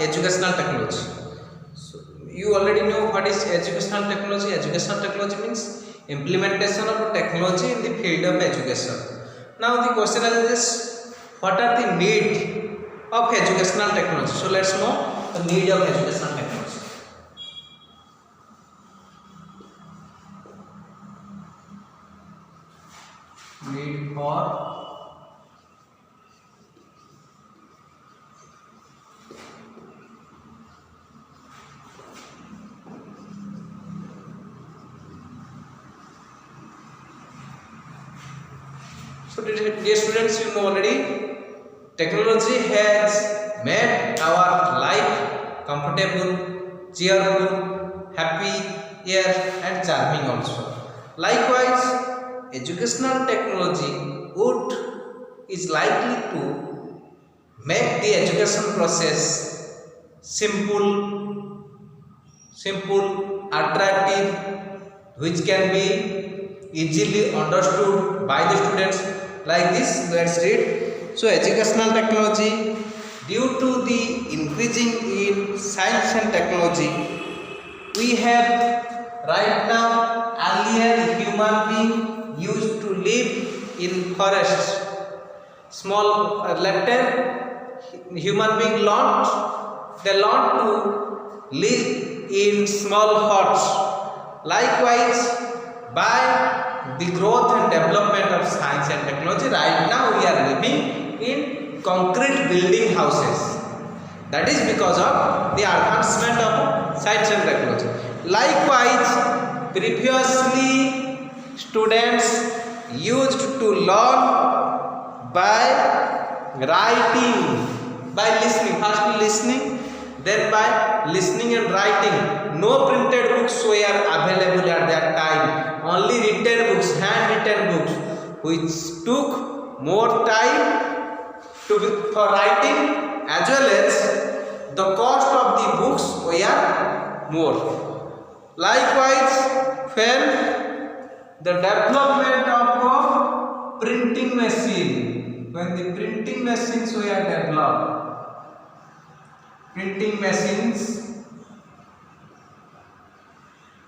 educational technology. So you already know what is educational technology. Educational technology means implementation of technology in the field of education. Now the question is this: what are the need of educational technology? So let's know the need of educational technology. Need for So dear students, you know already technology has made our life comfortable, cheerful, happy, and charming also. Likewise, educational technology is likely to make the education process simple, attractive, which can be easily understood by the students. Like this, let's read. So educational technology, due to the increasing in science and technology, we have right now, earlier human being used to live in forests. Small later human being learned to live in small huts. Likewise, by the growth and development of science and technology, right now we are living in concrete building houses. That is because of the advancement of science and technology. Likewise, previously students used to learn by writing, by listening, first listening, then by listening and writing. No printed books were available at that time, only written books, handwritten books, which took more time for writing, as well as the cost of the books were more. Likewise, when the development of a printing machine, when the printing machines were developed, printing machines,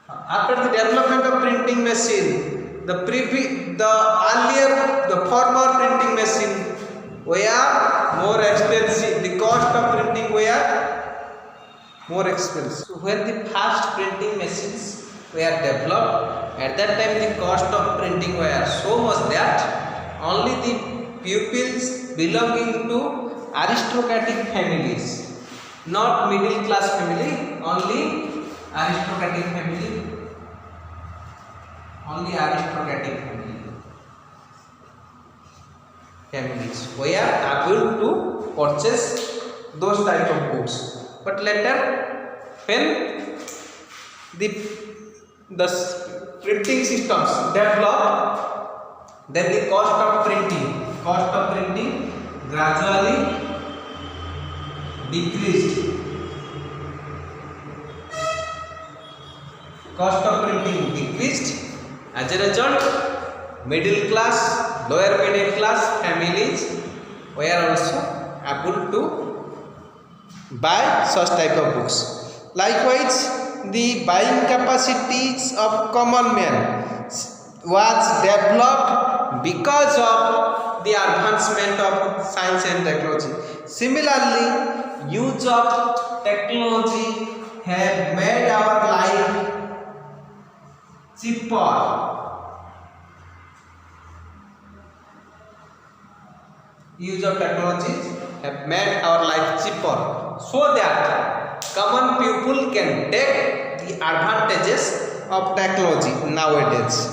after the development of printing machine, the former printing machine were more expensive. The cost of printing were more expensive. So when the first printing machines were developed, at that time the cost of printing were so much that only the pupils belonging to aristocratic families, not middle class family, only aristocratic families were able to purchase those type of books. But later, when the printing systems developed, then the cost of printing gradually decreased. Cost of printing decreased. As a result, middle class, lower middle class families were also able to buy such type of books. Likewise, the buying capacities of common man was developed because of the advancement of science and technology. Similarly, use of technology have made our life cheaper. Use of technologies have made our life cheaper, so that common people can take the advantages of technology nowadays.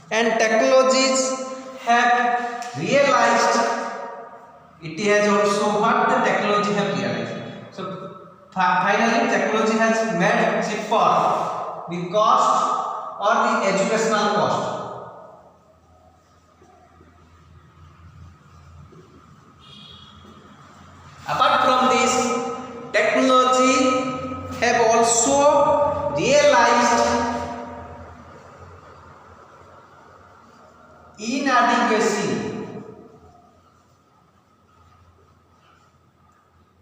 And technologies have realized, it has also what the technology have realized. So finally technology has made cheaper the cost or the educational cost. Apart from this, technology have also realized inadequacy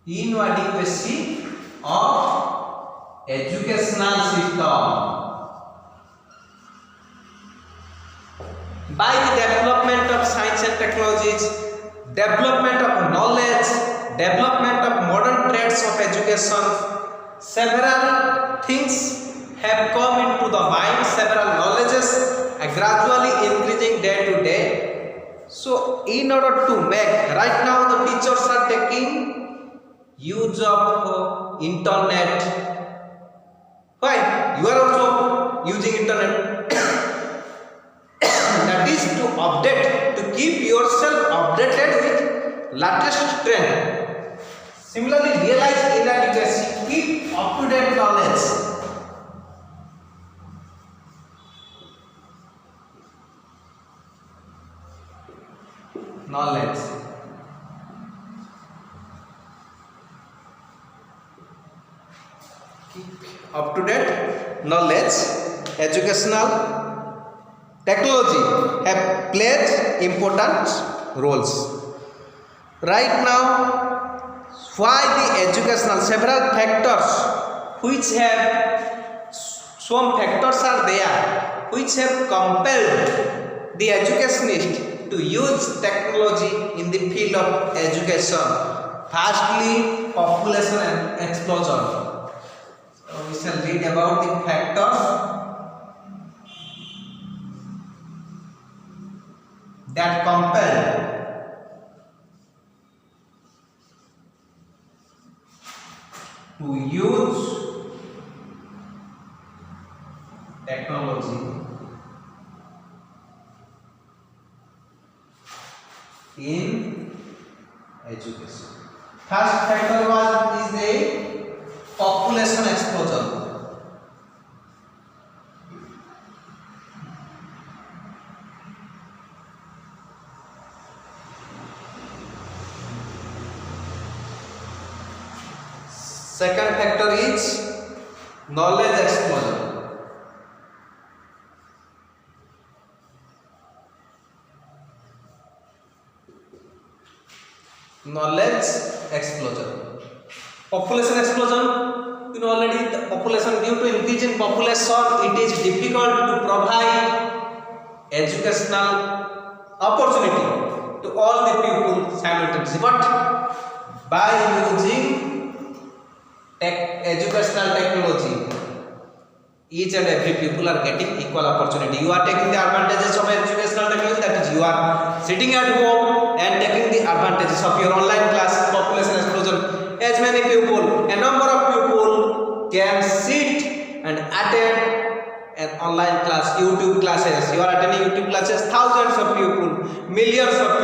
inadequacy of educational system. By the development of science and technologies, development of knowledge, development of modern trades of education, several things have come into the mind, several knowledges are gradually increasing day to day. So in order to make, right now the teachers are taking use of internet. Why? You are also using internet. That is to update, to keep yourself updated with latest trend. Similarly, realize inadequacy, keep up to date knowledge. Keep up to date knowledge. Educational technology have played important roles. Right now, why the educational, several factors which have, some factors are there which have compelled the educationist to use technology in the field of education. Firstly, population explosion. So we shall read about the factors that compel to use technology in education. First factor is the population explosion. Second factor is knowledge explosion. Knowledge explosion. Population explosion. You know already the population, due to increase in population, it is difficult to provide educational opportunity to all the people simultaneously. But by using educational technology, each and every people are getting equal opportunity. You are taking the advantages of educational technology, that is you are sitting at home and taking the advantages of your online class. Population explosion, as many people, a number of people can sit and attend an online class, YouTube classes. You are attending YouTube classes, thousands of people, millions of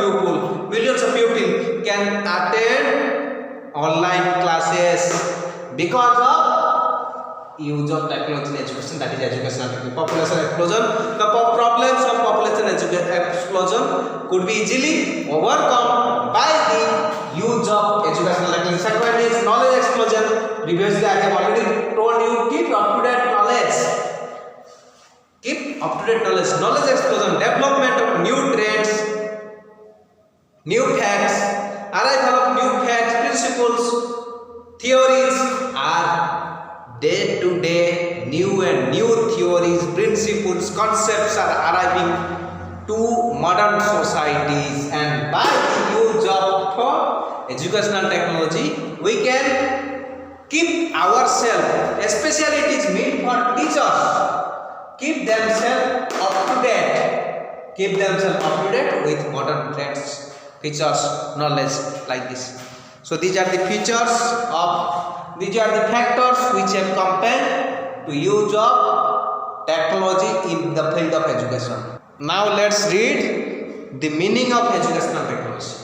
people can attend online classes because of use of technology in education, that is educational technology. Population explosion. The problems of population explosion could be easily overcome by the use of educational technology. Second is knowledge explosion. Previously I have already told you, keep up to date knowledge. Keep up to date knowledge. Knowledge explosion, development of new trends, new facts, arrival of new facts, principles, theories are day to day new and new theories, principles, concepts are arriving to modern societies, and by the use of educational technology we can keep ourselves, especially it is meant for teachers, keep themselves up to date with modern trends, features, knowledge like this. So these are the factors which have compelled to use of technology in the field of education. Now let's read the meaning of educational technology.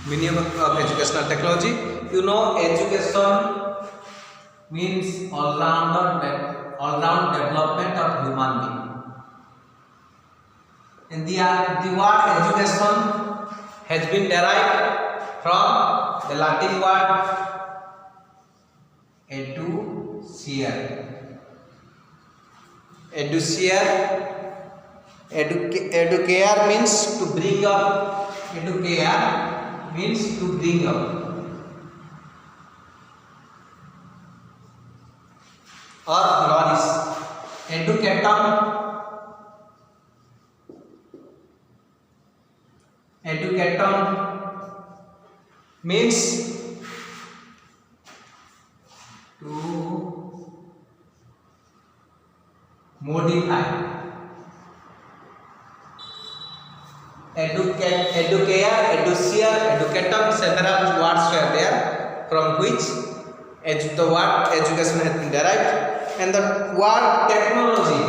Meaning of educational technology. You know, education means all-round development of human being. And the word education has been derived from the Latin word educere. Educare means to bring up. Educare means to bring up or flourish. Educatum means to modify. Educare, educere, educatum, several words were there from which the word education has been derived, and the word technology.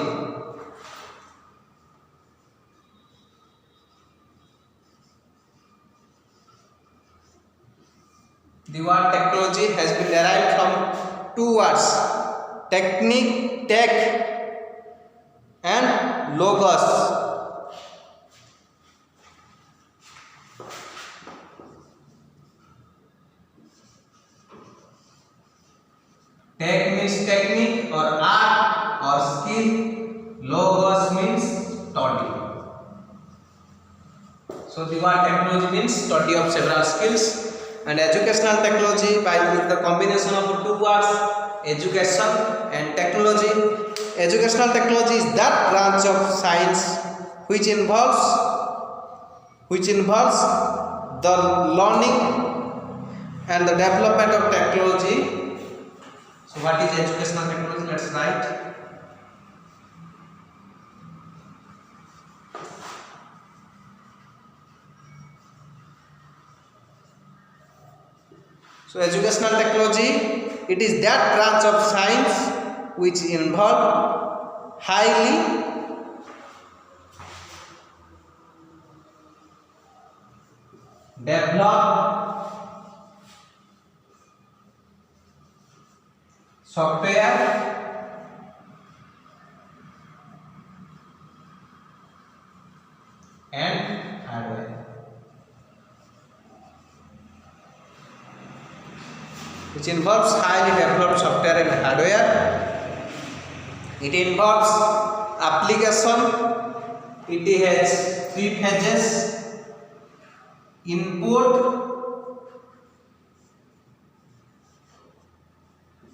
The word technology has been derived from two words, technique, tech, and logos. Tech means technique or art or skill. Logos means study. So the word technology means study of several skills. And educational technology, by the combination of two words, education and technology. Educational technology is that branch of science which involves the learning and the development of technology. So what is educational technology? Let's write. So educational technology, it is that branch of science which involve highly developed software and hardware. Which involves highly developed software and hardware. It involves application. It has three phases: input,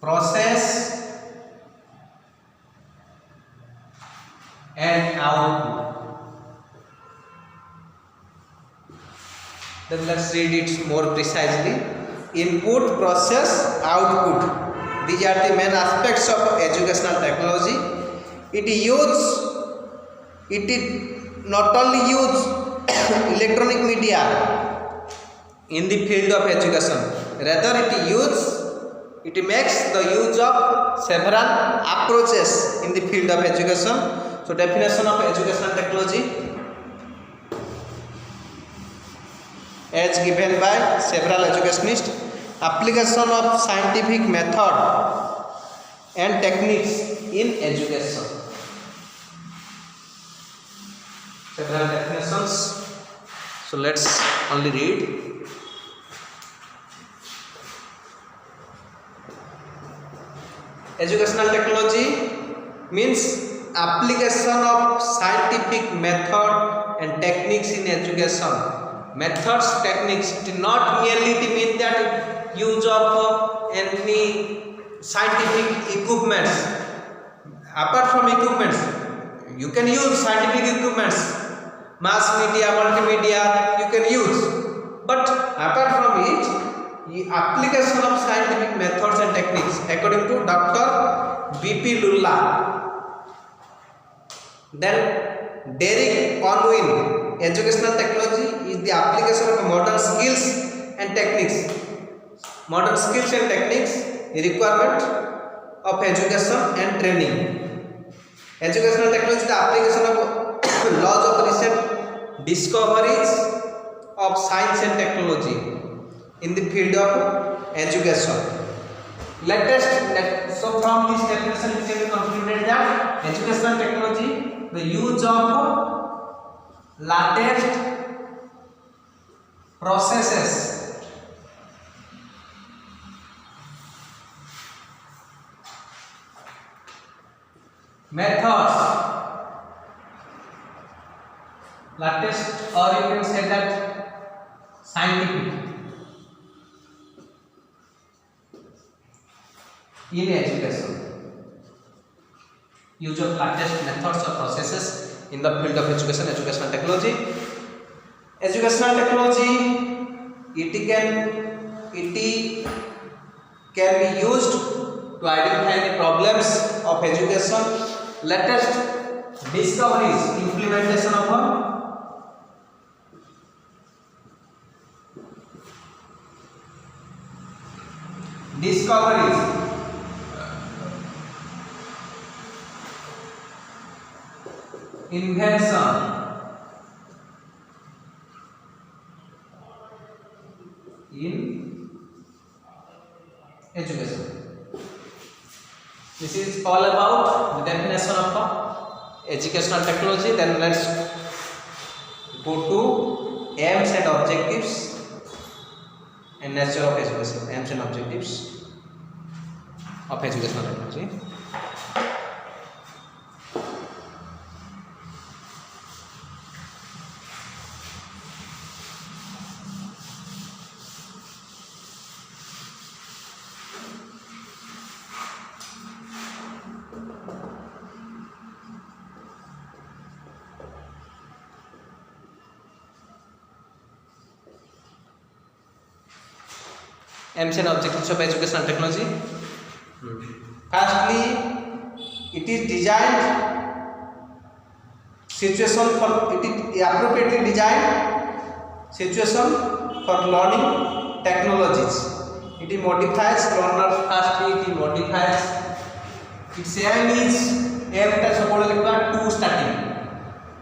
process, and output. Then let's read it more precisely. Input, process, output. These are the main aspects of educational technology. It not only use electronic media in the field of education, rather it makes the use of several approaches in the field of education. So definition of educational technology as given by several educationists: application of scientific method and techniques in education. Several definitions. So let's only read. Educational technology means application of scientific method and techniques in education. Methods, techniques, it not merely to mean that use of any scientific equipments. Apart from equipments, you can use scientific equipments, mass media, multimedia, you can use. But apart from it, the application of scientific methods and techniques, according to Dr. B.P. Lulla. Then Derek Conwin. Educational technology is the application of modern skills and techniques. Modern skills and techniques, the requirement of education and training. Educational technology is the application of laws of recent discoveries of science and technology. in the field of education. So from this definition we can conclude that educational technology, the use of latest processes methods, latest, or you can say that scientific, in education, use of latest methods or processes in the field of education, educational technology. Educational technology, it can be used to identify the problems of education, latest discoveries, implementation of discoveries, invention in education. This is all about the definition of educational technology. Then let's go to aims and objectives and nature of education. Aims and objectives of educational technology. Aims and objectives of educational technology. Firstly, it is designed situation for it is appropriately designed situation for learning technologies. It modifies learners. Firstly, it modifies. Its aim is to starting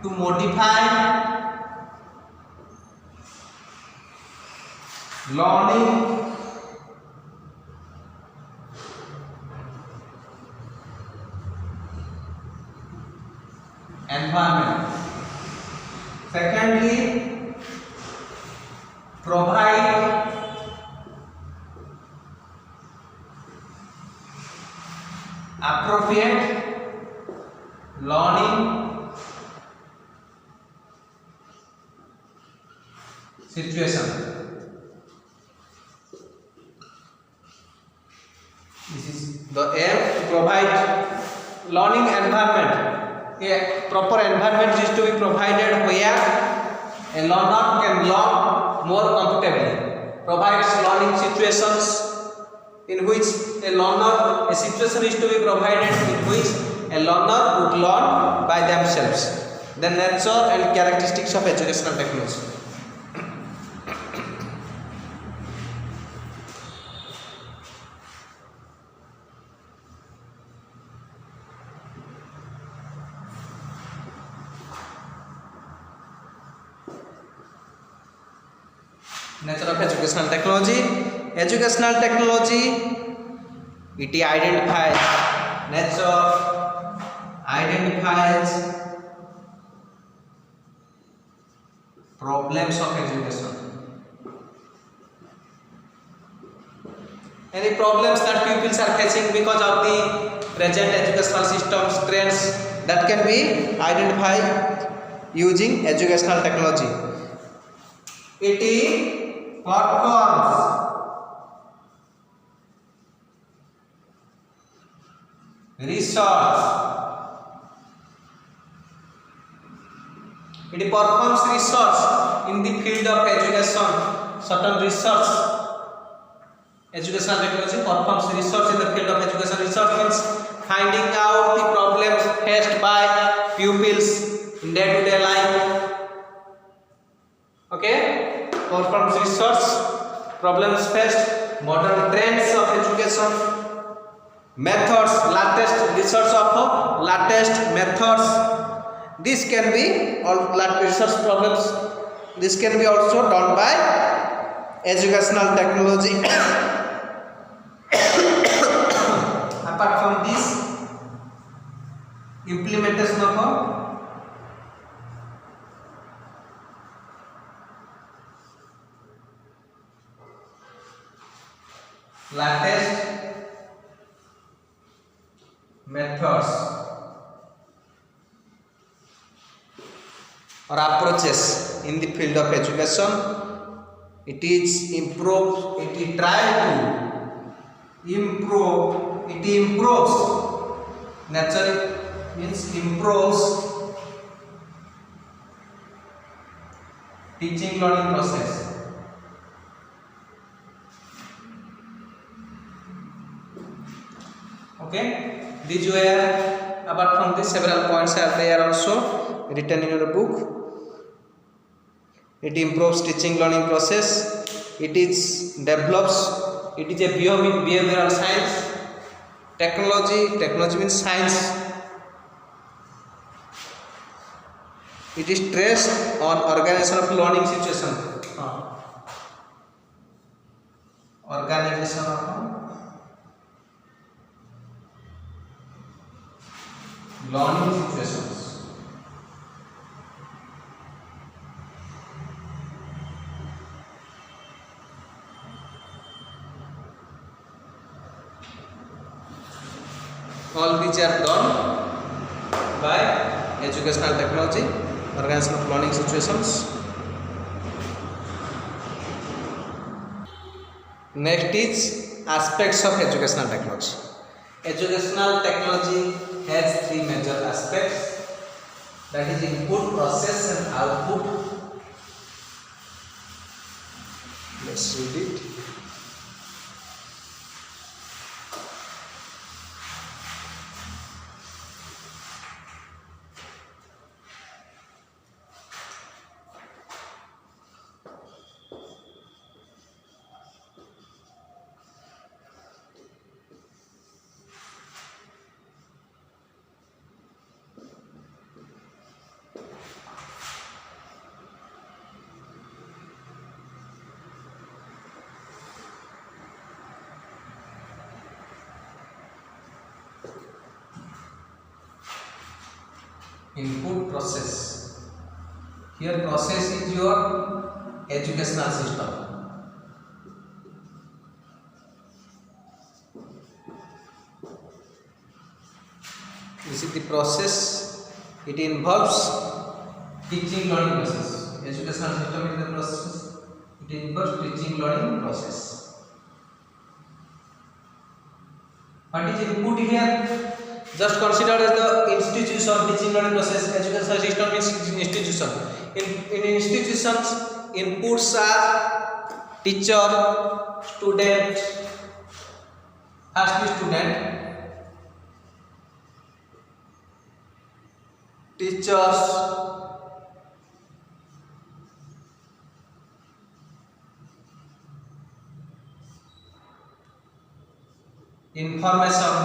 to modify learning environment. Secondly, provide appropriate learning situation. This is the aim, to provide learning environment. A proper environment is to be provided where a learner can learn more comfortably. Provides learning situations in which a situation is to be provided in which a learner would learn by themselves. The nature and characteristics of educational technology. Nature of educational technology. Educational technology, it identifies problems of education. Any problems that pupils are facing because of the present educational systems trends, that can be identified using educational technology. It performs research. It performs research in the field of education. Certain research, educational technology performs research in the field of education. Research means finding out the problems faced by pupils in day-to-day life. Okay, performs research, problems faced, modern trends of education, methods, latest research of latest methods. This can be all research problems. This can be also done by educational technology. Apart from this, implementation of latest methods or approaches in the field of education. It is improve. It is try to improve. It improves. Nature means improves teaching learning process. Okay, these were, apart from this, several points are there also written in your book. It improves teaching learning process. It is develops. It is a behavioral science. Technology means science. It is stressed on organization of learning situation. Organization of learning situations. All these are done by educational technology, organization of learning situations. Next is aspects of educational technology. Educational technology has three major aspects, that is input, process and output. Let's read it. Input, process. Here process is your educational system. This is the process. It involves teaching learning process. Educational system is the process. It involves teaching learning process. What is input here? Just consider the institution teaching learning process. Educational system means institution. In institutions, inputs are teacher, student, first student, teachers, information,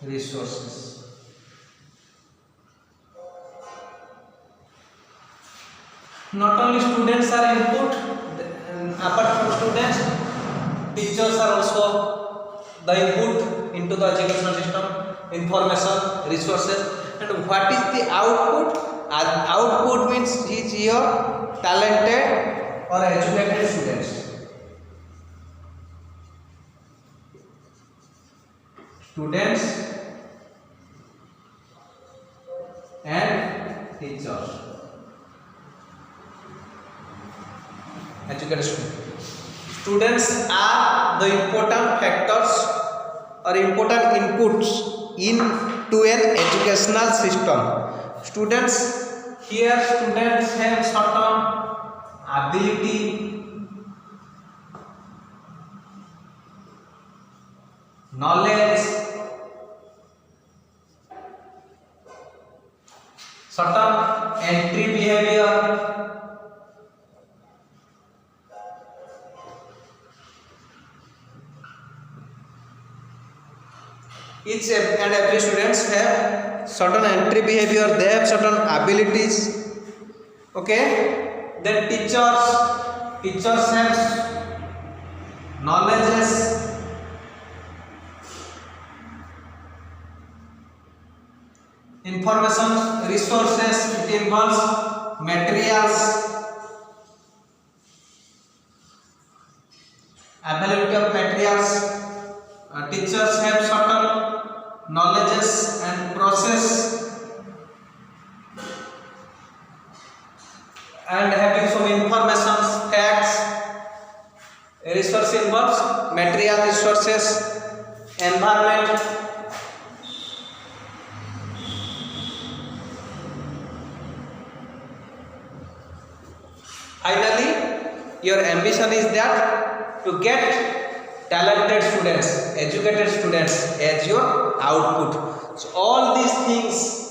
resources. Not only students are input, apart from students, teachers are also the input into the educational system, information, resources. And what is the output? Output means is your talented or educated students. Students and teachers. Educated students are the important factors or important inputs into an educational system. Students have certain ability, knowledge, certain entry behavior, Each and every students have certain entry behavior, they have certain abilities. Okay, then teachers have knowledges, information, resources, it involves materials, availability of materials. Teachers have certain knowledges and process, and having some information, facts. Resource involves material, resources, environment. Finally, your ambition is that to get talented students, educated students as your output. So all these things,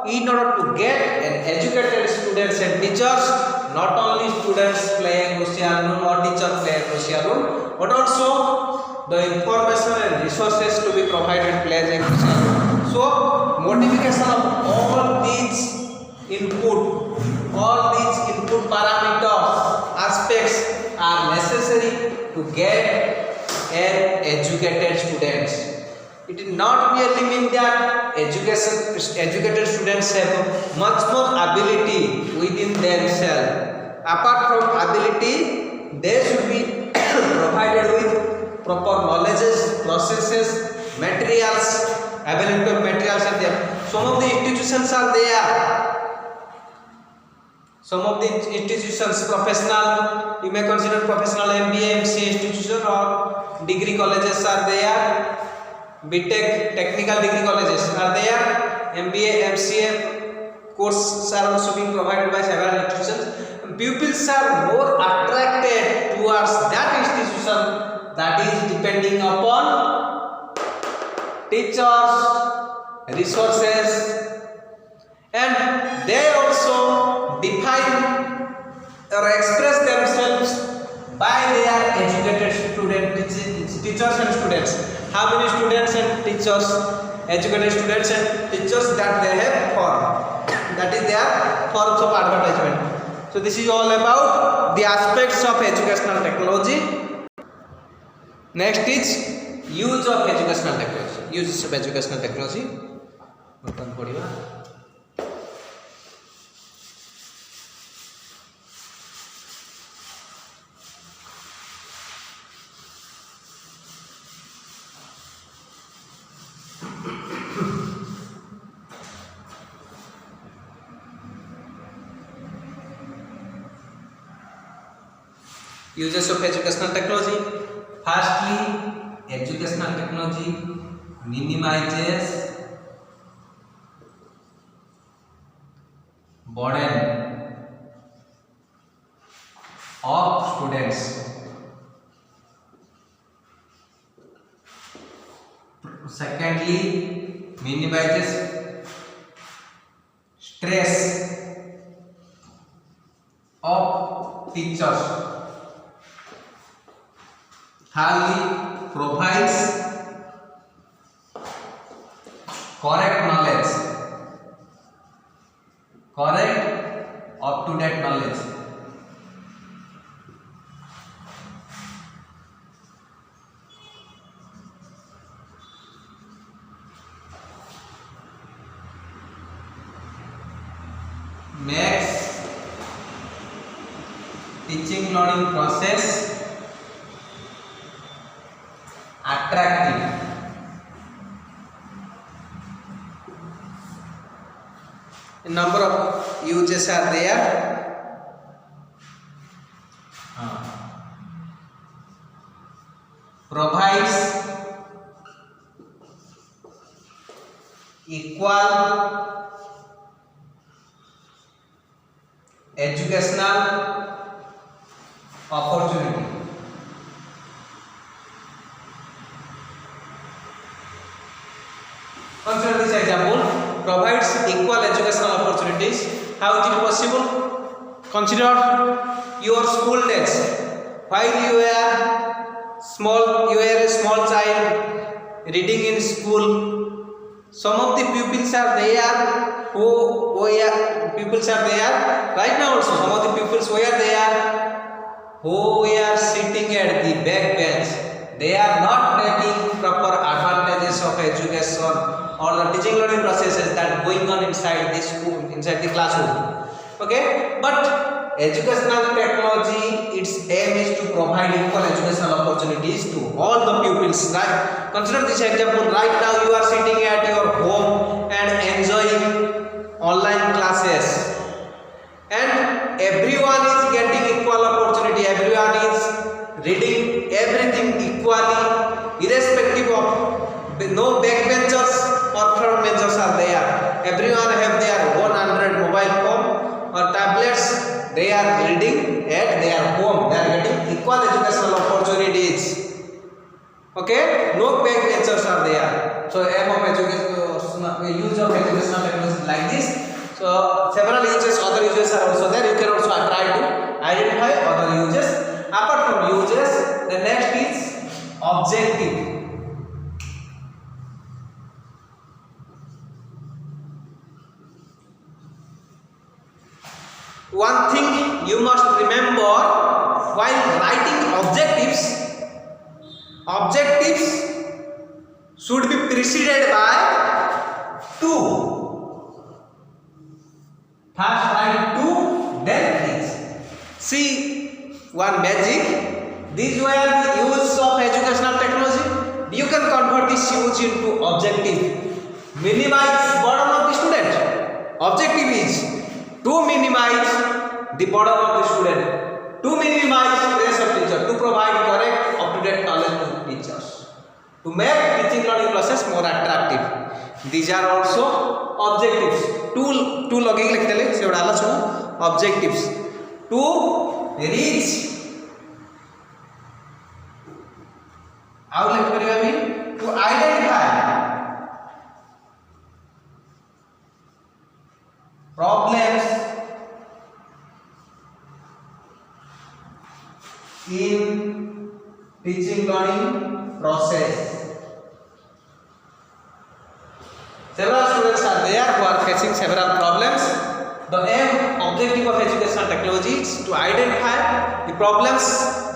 in order to get an educated students and teachers, not only students play a crucial role or teacher play a crucial role, but also the information and resources to be provided plays a crucial role. So modification of all these input parameters, aspects are necessary to get an educated students. It is not merely mean that educated students have much more ability within themselves. Apart from ability, they should be provided with proper knowledges, processes, materials, availability of materials are there. Some of the institutions are there. Some of the institutions, professional, you may consider professional MBA, MCA institution or degree colleges are there. BTech, technical degree colleges are there. MBA, MCA courses are also being provided by several institutions. Pupils are more attracted towards that institution that is depending upon teachers, resources, and they also define or express themselves by their educated teachers and students. How many students and teachers, educated students and teachers that they have formed, that is their forms of advertisement. So this is all about the aspects of educational technology. Next is use of educational technology. Uses of educational technology. Uses of educational technology. Firstly, educational technology minimizes burden of students. Secondly, minimizes stress of teachers. Thirdly, provides correct knowledge, correct up-to-date knowledge. Makes teaching learning process attractive. A number of uses are there. Provides equal educational opportunity. Consider this example. Provides equal educational opportunities. How is it possible? Consider your school days. While you were a small child, reading in school. Some of the pupils are there pupils are there right now also. Some of the pupils where they are who are sitting at the back bench, they are not taking proper advantages of education or the teaching learning processes that going on inside the school, inside the classroom. Okay, but educational technology, its aim is to provide equal educational opportunities to all the pupils, right? Consider this example. Right now you are sitting at your home and enjoying online classes, and everyone is getting equal opportunity. Everyone is reading everything equally, irrespective of no backbenchers or frontbenchers are there. Everyone have their own Android mobile phone or tablets. They are reading at their home. They are getting equal educational opportunities. Okay, no backbenchers are there. So aim of education, use of educational technology like this. So several uses, other uses are also there. You can also try to identify other uses. Apart from uses, the next is objective. One thing you must remember while writing objectives should be preceded by two. First write two, then these. See one magic. These were the use of educational technology. You can convert this use into objective. Minimize burden of the student. Objective is to minimize the burden of the student, to minimize stress of teacher, to provide correct up-to-date knowledge to teachers, to make teaching learning process more attractive. These are also objectives. Two logging like tele se bada ala objectives to reach out like kariba mean to identify problems in teaching learning process. Several students are there who are facing several problems. The aim objective of educational technology is to identify the problems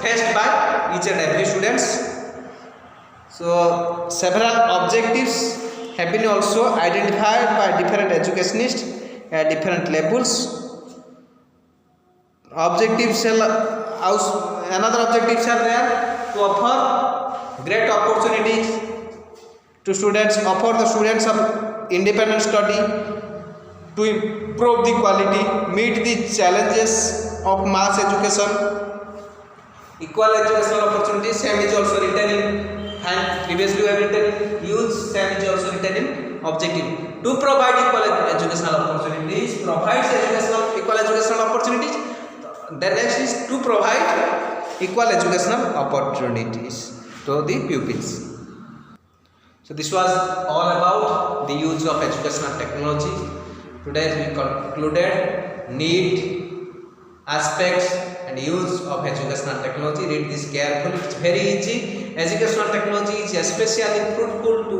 faced by each and every students. So several objectives have been also identified by different educationists at different levels. Objectives, another objectives are there to offer great opportunities to students, offer the students of independent study, to improve the quality, meet the challenges of mass education, equal educational opportunities. Same is also written in, and previously we have written use, same is also written in objective. To provide equal educational opportunities, provides equal educational opportunities. The next is to provide equal educational opportunities to the pupils. So this was all about the use of educational technology. Today we concluded need, aspects and use of educational technology. Read this carefully. It's very easy. Educational technology is especially fruitful to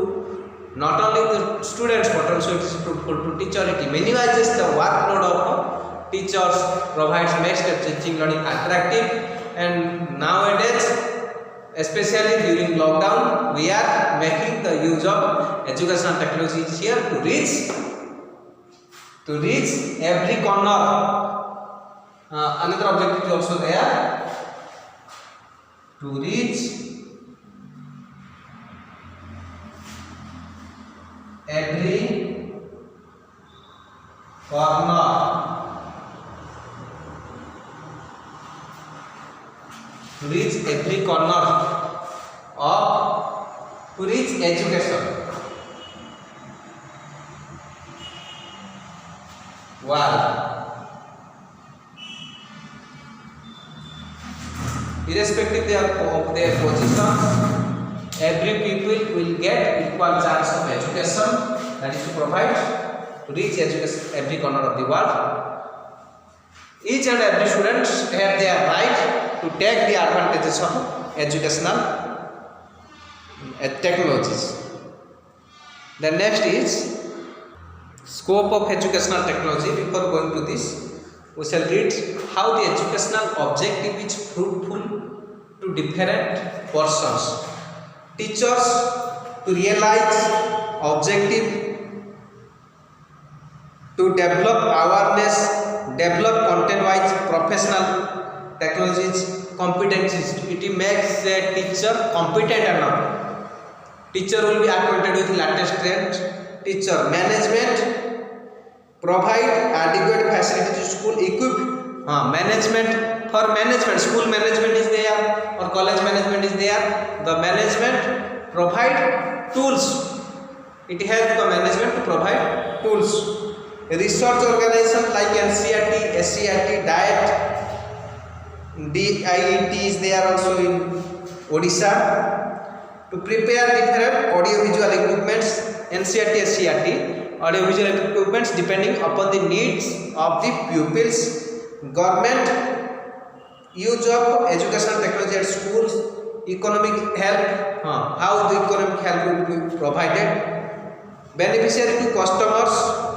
not only the students but also it is fruitful to teacher. It minimizes the workload of teachers, makes the teaching learning attractive, and nowadays, especially during lockdown, we are making the use of educational technology here to reach every corner. Another objective is also there, to reach every corner. To reach every corner of to reach education. Wow. Irrespective of their position, every people will get equal chance of education. That is to provide to reach education every corner of the world. Each and every student have their right to take the advantages of educational technologies. The next is scope of educational technology. Before going to this, we shall read how the educational objective is fruitful to different persons. Teachers to realize objective to develop awareness, develop content-wise professional technologies, competencies. It makes a teacher competent enough. Teacher will be acquainted with latest trend. Teacher management provide adequate facilities to school equip. Management for management, school management is there or college management is there. The management provide tools. It helps the management to provide tools. Research organization like NCERT, SCERT, DIET, DIET is there also in Odisha to prepare different audiovisual equipments. NCERT, SCERT, audiovisual equipments depending upon the needs of the pupils. Government use of educational technology at schools. Economic help, how the economic help will be provided. Beneficiary to customers.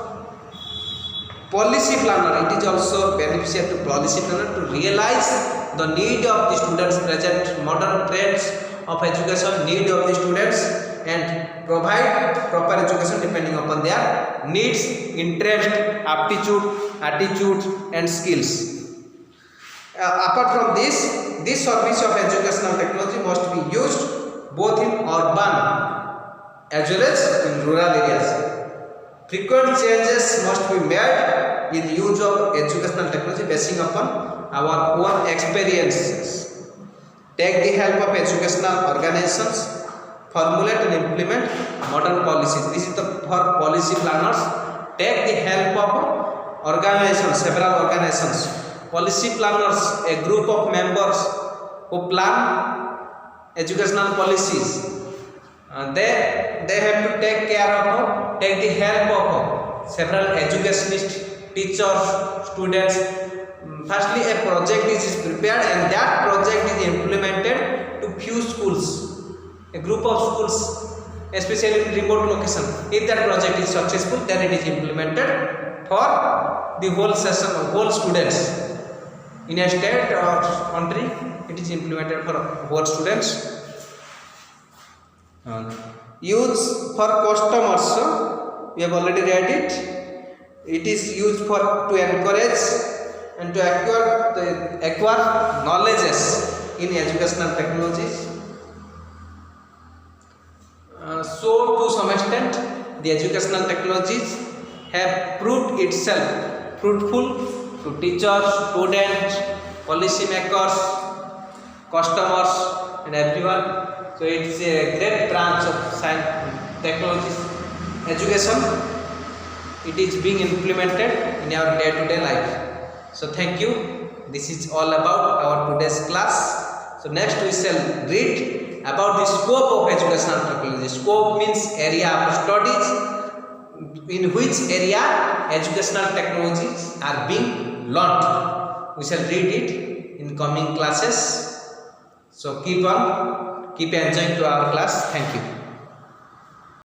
Policy planner, it is also beneficial to policy planner to realize the need of the students, present modern trends of education, need of the students, and provide proper education depending upon their needs, interest, aptitude, attitude, and skills. Apart from this service of educational technology must be used both in urban as well as in rural areas. Frequent changes must be made in use of educational technology basing upon our own experiences. Take the help of educational organizations, formulate and implement modern policies. This is for policy planners. Take the help of organizations, several organizations. Policy planners, a group of members who plan educational policies. They have to take the help of several educationists, teachers, students. Firstly, a project is prepared and that project is implemented to few schools, a group of schools, especially in remote location. If that project is successful, then it is implemented for the whole session of whole students. In a state or country, it is implemented for whole students. Use for customers, we have already read it. It is used for to encourage and to acquire knowledges in educational technologies. So to some extent, the educational technologies have proved itself fruitful to teachers, students, policy makers, customers, and everyone. So it's a great branch of science, technology, education. It is being implemented in our day-to-day life. So thank you. This is all about our today's class. So next we shall read about the scope of educational technology. Scope means area of studies, in which area educational technologies are being learnt. We shall read it in coming classes. So keep enjoying to our class. Thank you.